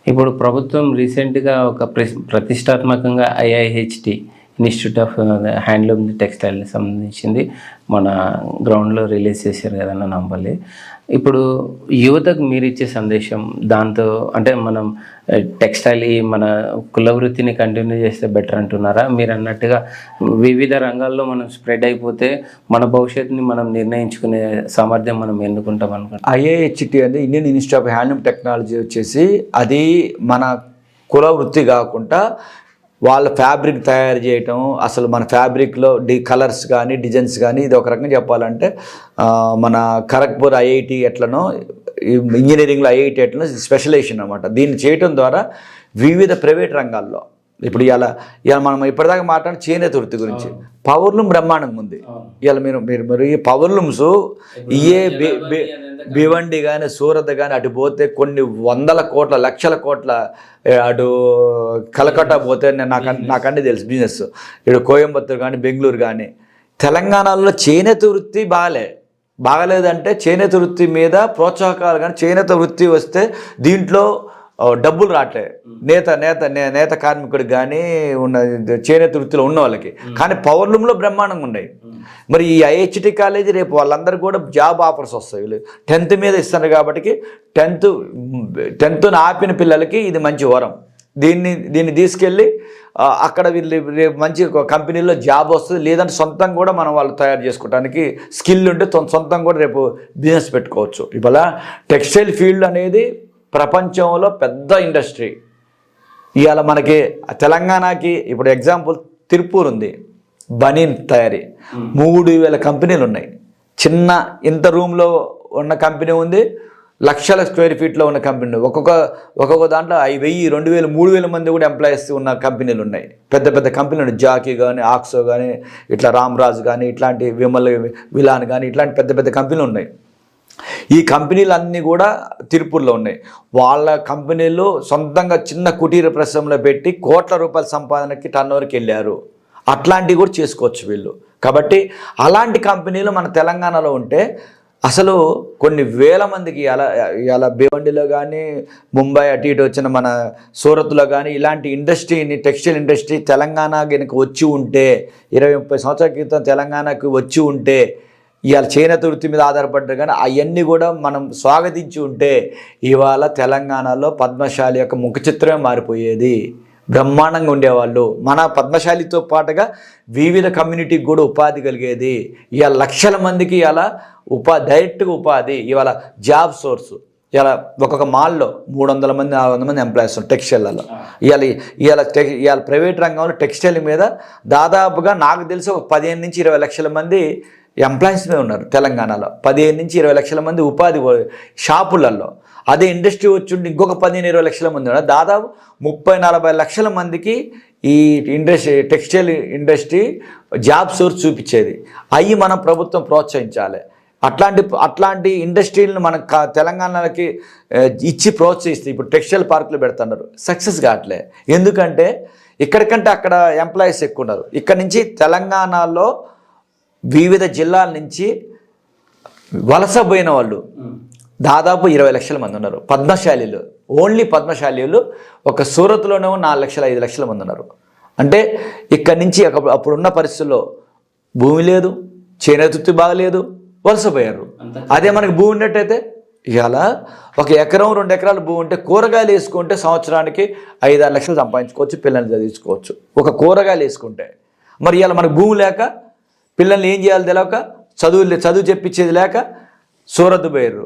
ఇప్పుడు ప్రభుత్వం రీసెంట్గా ఒక ప్రతిష్టాత్మకంగా IIHT institute of handloom textile సంబంధించింది మన గ్రౌండ్లో రిలీజ్ చేశారు కదన్న నంబర్లే. ఇప్పుడు యువతకు మీరు ఇచ్చే సందేశం దాంతో అంటే మనం టెక్స్టైల్ మన కుల వృత్తిని కంటిన్యూ చేస్తే బెటర్ అంటున్నారా? మీరు అన్నట్టుగా వివిధ రంగాల్లో మనం స్ప్రెడ్ అయిపోతే మన భవిష్యత్తుని మనం నిర్ణయించుకునే సామర్థ్యం మనం ఎన్నుకుంటాం అనుకుంటాం. ఐఐహెచ్టి అంటే Indian institute of handloom technology వచ్చేసి అది మన కుల వృత్తి కాకుండా వాళ్ళ ఫ్యాబ్రిక్ తయారు చేయటం, అసలు మన ఫ్యాబ్రిక్లో కలర్స్ కానీ డిజైన్స్ కానీ, ఇది ఒక రకంగా చెప్పాలంటే మన ఖరగ్పూర్ ఐఐటి ఎట్లనో ఇంజనీరింగ్లో ఐఐటి ఎట్లనో స్పెషలైజేషన్ అనమాట. దీన్ని చేయటం ద్వారా వివిధ ప్రైవేట్ రంగాల్లో ఇప్పుడు ఇలా మనం ఇప్పటిదాకా మాట్లాడిన చేనేత వృత్తి గురించి పవర్లూమ్ బ్రహ్మాండంగా ఉంది. ఇలా మీరు ఈ పవర్లూమ్స్ ఇయే భివండి కానీ సూరత్ కానీ అటు పోతే కొన్ని వందల కోట్ల లక్షల కోట్ల, అటు కలకట్టా పోతే నాకన్నీ తెలుసు బిజినెస్. ఇటు కోయంబత్తూరు కానీ బెంగళూరు కానీ తెలంగాణలో చేనేత వృత్తి బాగలేదంటే చేనేత వృత్తి మీద ప్రోత్సాహకాలు కానీ చేనేత వృత్తి వస్తే దీంట్లో డబ్బులు రావట్లే నేత కార్మికుడికి కానీ ఉన్న చేనేత వృత్తిలో ఉన్న వాళ్ళకి. కానీ పవర్లూమ్లో బ్రహ్మాండంగా ఉన్నాయి. మరి ఈ ఐహెచ్టి కాలేజీ రేపు వాళ్ళందరూ కూడా జాబ్ ఆఫర్స్ వస్తాయి. వీళ్ళు 10th మీద ఇస్తున్నారు కాబట్టి 10th ఆపిన పిల్లలకి ఇది మంచి వరం. దీన్ని తీసుకెళ్ళి అక్కడ వీళ్ళు రేపు మంచి కంపెనీలో జాబ్ వస్తుంది. లేదంటే సొంతంగా కూడా మనం వాళ్ళు తయారు చేసుకోవడానికి స్కిల్ ఉంటే సొంతంగా కూడా రేపు బిజినెస్ పెట్టుకోవచ్చు. ఇవాళ టెక్స్టైల్ ఫీల్డ్ అనేది ప్రపంచంలో పెద్ద ఇండస్ట్రీ. ఇవాళ మనకి తెలంగాణకి ఇప్పుడు ఎగ్జాంపుల్ తిరుపూర్ ఉంది, బనీన్ తయారీ 3000 కంపెనీలు ఉన్నాయి. చిన్న ఇంత రూమ్లో ఉన్న కంపెనీ ఉంది, లక్షల స్క్వేర్ ఫీట్లో ఉన్న కంపెనీ. ఒక్కొక్క దాంట్లో 1000, 2000, 3000 మంది కూడా ఎంప్లాయీస్ ఉన్న కంపెనీలు ఉన్నాయి. పెద్ద పెద్ద కంపెనీలు ఉన్నాయి. జాకీ కానీ ఆక్సో కానీ ఇట్లా రామ్రాజ్ కానీ ఇట్లాంటి విలాన్ కానీ ఇట్లాంటి పెద్ద పెద్ద కంపెనీలు ఉన్నాయి. ఈ కంపెనీలన్నీ కూడా తిరుపూర్లో ఉన్నాయి. వాళ్ళ కంపెనీలు సొంతంగా చిన్న కుటీర పరిశ్రమలో పెట్టి కోట్ల రూపాయల సంపాదనకి టర్నోవర్కి వెళ్ళారు. అట్లాంటివి కూడా చేసుకోవచ్చు వీళ్ళు. కాబట్టి అలాంటి కంపెనీలు మన తెలంగాణలో ఉంటే అసలు కొన్ని వేల మందికి ఇలా భివండిలో కానీ ముంబై అటు ఇటు వచ్చిన మన సూరత్లో కానీ ఇలాంటి ఇండస్ట్రీని టెక్స్టైల్ ఇండస్ట్రీ తెలంగాణ కనుక వచ్చి ఉంటే 20-30 సంవత్సరాల క్రితం తెలంగాణకు వచ్చి ఉంటే ఇవాళ చేనేత వృత్తి మీద ఆధారపడ్డారు. కానీ అవన్నీ కూడా మనం స్వాగతించి ఉంటే ఇవాళ తెలంగాణలో పద్మశాలి యొక్క ముఖ చిత్రమే మారిపోయేది. బ్రహ్మాండంగా ఉండేవాళ్ళు. మన పద్మశాలితో పాటుగా వివిధ కమ్యూనిటీకి కూడా ఉపాధి కలిగేది. ఇవాళ లక్షల మందికి ఇలా డైరెక్ట్గా ఉపాధి. ఇవాళ జాబ్ సోర్స్ ఇలా ఒక్కొక్క మాల్లో 300 మంది 400 మంది ఎంప్లాయీస్ ఉన్నారు టెక్స్టైల్లో. ఇవాళ ప్రైవేట్ రంగంలో టెక్స్టైల్ మీద దాదాపుగా నాకు తెలిసి ఒక 15 నుంచి 20 లక్షల మంది ఎంప్లాయీస్మే ఉన్నారు తెలంగాణలో. 15 నుంచి 20 లక్షల మంది ఉపాధి షాపులలో. అదే ఇండస్ట్రీ వచ్చి ఇంకొక 15-20 లక్షల మంది ఉన్నారు. దాదాపు 30-40 లక్షల మందికి ఈ టెక్స్టైల్ ఇండస్ట్రీ జాబ్ సోర్స్ చూపించేది. అవి మనం ప్రభుత్వం ప్రోత్సహించాలి. అట్లాంటి ఇండస్ట్రీలను మన తెలంగాణకి ఇచ్చి ప్రోత్సహిస్తే ఇప్పుడు టెక్స్టైల్ పార్కులు పెడుతున్నారు, సక్సెస్ కావట్లే. ఎందుకంటే ఇక్కడికంటే అక్కడ ఎంప్లాయీస్ ఎక్కువ ఉన్నారు. ఇక్కడ నుంచి తెలంగాణలో వివిధ జిల్లాల నుంచి వలస పోయిన వాళ్ళు దాదాపు 20 లక్షల మంది ఉన్నారు. పద్మశాలీలు, ఓన్లీ పద్మశాలీలు ఒక సూరత్లోనే 4 లక్షల 5 లక్షల మంది ఉన్నారు. అంటే ఇక్కడి నుంచి అప్పుడున్న పరిస్థితుల్లో భూమి లేదు, చేనేత వృత్తి బాగలేదు, వలసపోయారు. అదే మనకి భూమి ఉన్నట్టయితే ఇవాళ 1 ఎకరం 2 ఎకరాల భూమి ఉంటే కూరగాయలు వేసుకుంటే సంవత్సరానికి 5-6 లక్షలు సంపాదించుకోవచ్చు, పిల్లల్ని చదివించుకోవచ్చు ఒక కూరగాయలు వేసుకుంటే. మరి ఇవాళ మనకు భూమి లేక పిల్లల్ని ఏం చేయాలి తెలియక చదువు చెప్పించేది లేక సూరత్ పోయారు.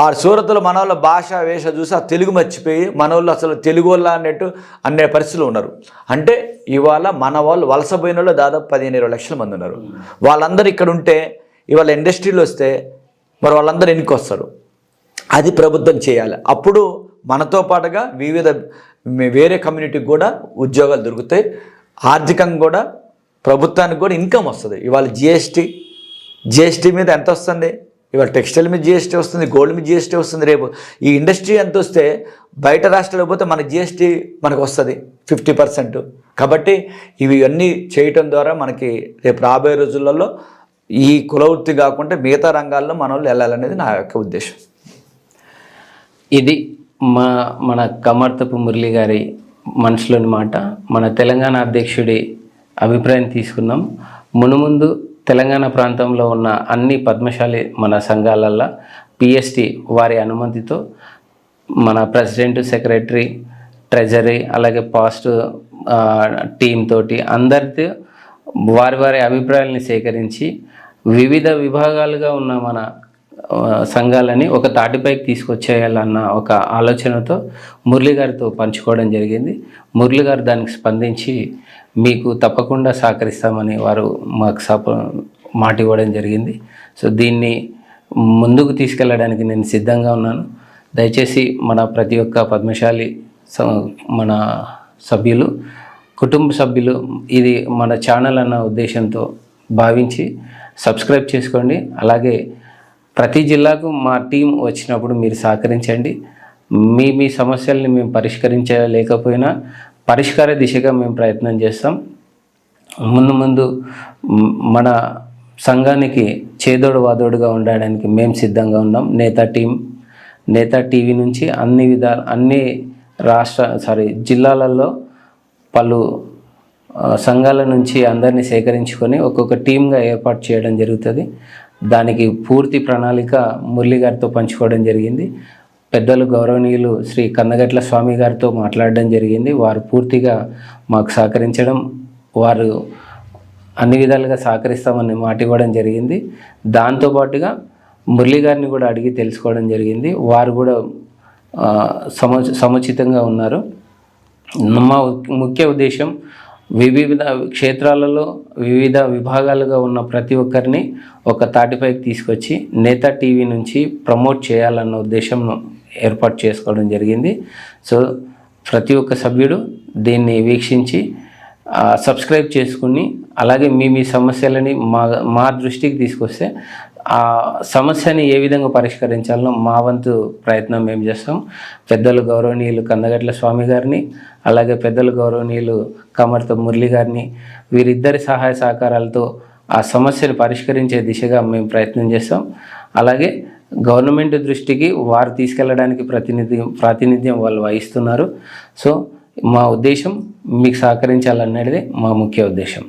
ఆ సూరత్లో మన వాళ్ళ భాష వేష చూసి ఆ తెలుగు మర్చిపోయి మన వాళ్ళు అసలు తెలుగు వాళ్ళ అన్నట్టు అనే పరిస్థితులు ఉన్నారు. అంటే ఇవాళ మన వాళ్ళు వలసపోయిన వాళ్ళు దాదాపు 15-20 లక్షల మంది ఉన్నారు. వాళ్ళందరూ ఇక్కడ ఉంటే ఇవాళ ఇండస్ట్రీలో వస్తే మరి వాళ్ళందరూ ఎన్నికి వస్తారు. అది ప్రభుత్వం చేయాలి. అప్పుడు మనతో పాటుగా వేరే కమ్యూనిటీకి కూడా ఉద్యోగాలు దొరుకుతాయి. ఆర్థికంగా కూడా ప్రభుత్వానికి కూడా ఇన్కమ్ వస్తుంది. ఇవాళ జిఎస్టీ మీద ఎంత వస్తుంది? ఇవాళ టెక్స్టైల్ మీద జిఎస్టీ వస్తుంది, గోల్డ్ మీద జిఎస్టీ వస్తుంది. రేపు ఈ ఇండస్ట్రీ ఎంత వస్తే బయట రాష్ట్రాలకు పోతే మన జిఎస్టీ మనకు వస్తుంది 50%. కాబట్టి ఇవన్నీ చేయటం ద్వారా మనకి రేపు రాబోయే రోజులలో ఈ కులవృత్తి కాకుండా మిగతా రంగాల్లో మన వాళ్ళు వెళ్ళాలనేది నా యొక్క ఉద్దేశం. ఇది మన కమర్తపు మురళి గారి మనసులోని మాట, మన తెలంగాణ అధ్యక్షుడి అభిప్రాయం తీసుకున్నాం. మునుముందు తెలంగాణ ప్రాంతంలో ఉన్న అన్ని పద్మశాలి మన సంఘాలల్లో పిఎస్టి వారి అనుమతితో మన ప్రెసిడెంట్, సెక్రటరీ, ట్రెజరీ అలాగే పాస్ట్ టీం తోటి అందరితో వారి అభిప్రాయాలని సేకరించి వివిధ విభాగాలుగా ఉన్న మన సంఘాలని ఒక తాటిపైకి తీసుకొచ్చేయాలన్న ఒక ఆలోచనతో మురళి గారితో పంచుకోవడం జరిగింది. మురళి గారు దానికి స్పందించి మీకు తప్పకుండా సహకరిస్తామని వారు మాకు మాట ఇవ్వడం జరిగింది. సో దీన్ని ముందుకు తీసుకెళ్ళడానికి నేను సిద్ధంగా ఉన్నాను. దయచేసి మన ప్రతి ఒక్క పద్మశాలి మన సభ్యులు, కుటుంబ సభ్యులు ఇది మన ఛానల్ అన్న ఉద్దేశంతో భావించి సబ్స్క్రైబ్ చేసుకోండి. అలాగే ప్రతి జిల్లాకు మా టీం వచ్చినప్పుడు మీరు సహకరించండి. మీ సమస్యల్ని మేము పరిష్కరించలేకపోయినా పరిష్కార దిశగా మేము ప్రయత్నం చేస్తాం. ముందు మన సంఘానికి చేదోడు వాదోడుగా ఉండడానికి మేము సిద్ధంగా ఉన్నాం. నేతా టీవీ నుంచి అన్ని జిల్లాలలో పలు సంఘాల నుంచి అందరినీ సేకరించుకొని ఒక్కొక్క టీమ్గా ఏర్పాటు చేయడం జరుగుతుంది. దానికి పూర్తి ప్రణాళిక మురళి గారితో పంచుకోవడం జరిగింది. పెద్దలు గౌరవనీయులు శ్రీ కందగట్ల స్వామి గారితో మాట్లాడడం జరిగింది. వారు పూర్తిగా మాకు సహకరించడం, వారు అన్ని విధాలుగా సహకరిస్తామని మాట ఇవ్వడం జరిగింది. దాంతోపాటుగా మురళి గారిని కూడా అడిగి తెలుసుకోవడం జరిగింది. వారు కూడా సముచితంగా ఉన్నారు. మా ముఖ్య ఉద్దేశం వివిధ క్షేత్రాలలో వివిధ విభాగాలుగా ఉన్న ప్రతి ఒక్కరిని ఒక తాటిపైకి తీసుకొచ్చి నేతా టీవీ నుంచి ప్రమోట్ చేయాలన్న ఉద్దేశం ఏర్పాటు చేసుకోవడం జరిగింది. సో ప్రతి ఒక్క సభ్యుడు దీన్ని వీక్షించి సబ్స్క్రైబ్ చేసుకుని అలాగే మీ సమస్యలని మా దృష్టికి తీసుకొస్తే ఆ సమస్యని ఏ విధంగా పరిష్కరించాలో మా వంతు ప్రయత్నం మేము చేస్తాం. పెద్దలు గౌరవనీయులు కందగట్ల స్వామి గారిని అలాగే పెద్దలు గౌరవనీయులు కమర్త మురళి గారిని వీరిద్దరి సహాయ సహకారాలతో ఆ సమస్యను పరిష్కరించే దిశగా మేము ప్రయత్నం చేస్తాం. అలాగే గవర్నమెంట్ దృష్టికి వారు తీసుకెళ్ళడానికి ప్రాతినిధ్యం వాళ్ళు వహిస్తున్నారు. సో మా ఉద్దేశం మీకు సహకరించాలనేది మా ముఖ్య ఉద్దేశం.